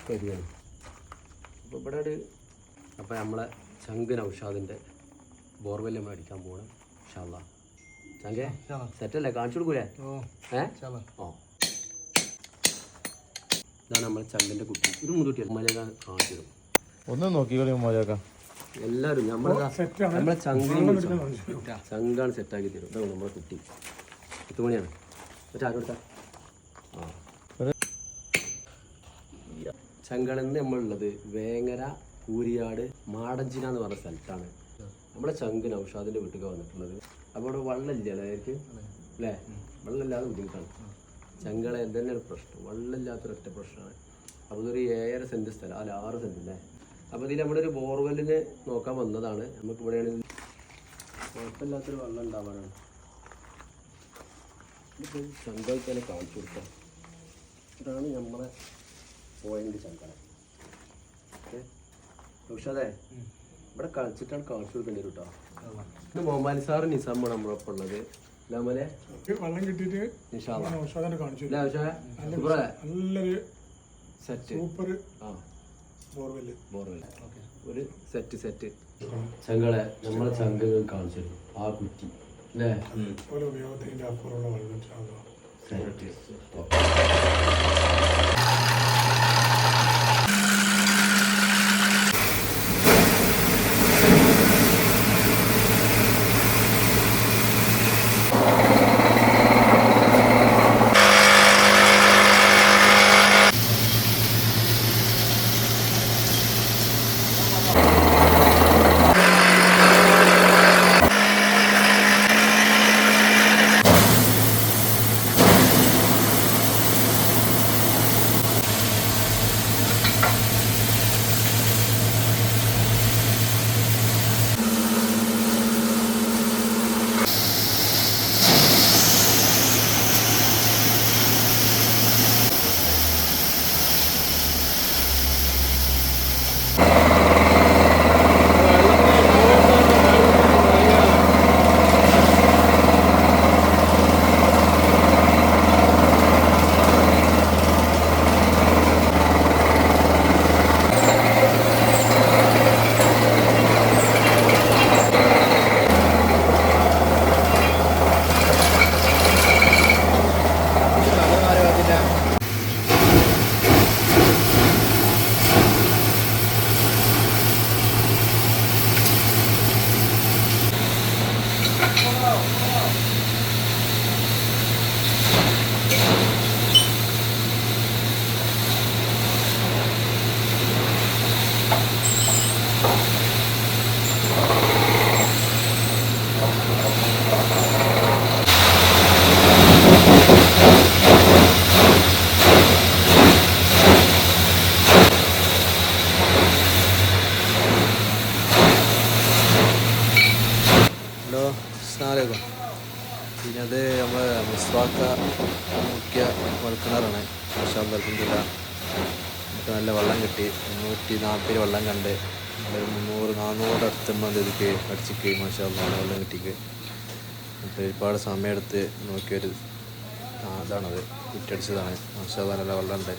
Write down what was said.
കരിയാണ് അപ്പോൾ ഇവിടെ ഒരു അപ്പോൾ നമ്മളെ ചങ്ക് നൗഷാദിൻ്റെ ബോർവെല്ല് നമ്മൾ അടിക്കാൻ പോകണം ഇൻഷാ അല്ലാ. ചങ്കേ സെറ്റല്ലേ, കാണിച്ചു കൊടുക്കൂലേ? ഓ ഇതാണ് നമ്മളെ ചങ്കിൻ്റെ കുട്ടി. ഇത് മുൻകുട്ടിയാണ് മലയാള കാണിച്ചത്. ഒന്ന് നോക്കിക്കളി മലയാക്കാം എല്ലാവരും നമ്മളെ ചങ്കാണ് സെറ്റാക്കി തരും. ഇതാണ് നമ്മളെ കുട്ടി. 10 മണിയാണ്. മറ്റേ ആരോടുത്താ ചങ്കളെന്ന് നമ്മളുള്ളത് വേങ്ങര കൂരിയാട് മാടഞ്ചിന എന്ന് പറഞ്ഞ സ്ഥലത്താണ്. നമ്മളെ ചങ്ക് നൗഷാദിൻ്റെ വീട്ടിൽ വന്നിട്ടുള്ളത്. അപ്പോൾ ഇവിടെ വെള്ളമില്ല അല്ലായിരിക്ക് അല്ലേ? വെള്ളമില്ലാതെ ബുദ്ധിമുട്ടാണ്. ചങ്കളെ തന്നെയാണ് പ്രശ്നം, വെള്ളമില്ലാത്തൊരൊറ്റ പ്രശ്നമാണ്. അപ്പോൾ ഇതൊരു 7.5 സെൻറ്റ് സ്ഥലം, അല്ല 6 സെൻറ്റ് അല്ലേ. അപ്പോൾ ഇതിൽ നമ്മുടെ ഒരു ബോർവെല്ലിന് നോക്കാൻ വന്നതാണ്. നമുക്ക് ഇവിടെയാണെങ്കിൽ കുഴപ്പമില്ലാത്തൊരു വെള്ളം ഉണ്ടാവാനാണ്. ഇപ്പോൾ ചങ്കായി തന്നെ കാണിച്ചു കൊടുക്കാം. ഇതാണ് നമ്മളെ പോയിന്റ് ചങ്കല. ഓക്കെ നൗഷാദേ, ഇവിടെ കളിച്ചിട്ടാണ് കാണിച്ചു കൊടുക്കേണ്ടി വരും കേട്ടോ. ഇത് മൊബൈൽ സാറ് നിസാമാണ് നമ്മളൊപ്പം ഉള്ളത്. വെള്ളം കിട്ടിയിട്ട് ഒരു സെറ്റ് ചങ്കളെ നമ്മളെ ചങ്കകൾ കാണിച്ചു തരും. ആ കുറ്റി അല്ലേ ഉപയോഗത്തിന്റെ അപ്പുറമുള്ള വെള്ളം പിന്നെ അത് നമ്മളെ മിസ്വാക്ക മുഖ്യ കുഴൽക്കിണറാണ്. മാഷാ അല്ലാഹ് അൽഹംദുലില്ലാ നമുക്ക് നല്ല വെള്ളം കിട്ടി. 140 വെള്ളം കണ്ട് 300-400 അടുത്തുമ്പോൾ ഇതിക്ക് അടിച്ചിക്ക്. മാഷാ അല്ലാഹ് വെള്ളം കിട്ടിക്ക്. അപ്പോൾ ഒരുപാട് സമയമെടുത്ത് നോക്കിയൊരു അതാണത് കുറ്റടിച്ചതാണ്. മാഷാ അല്ലാഹ് നല്ല വെള്ളമുണ്ട്.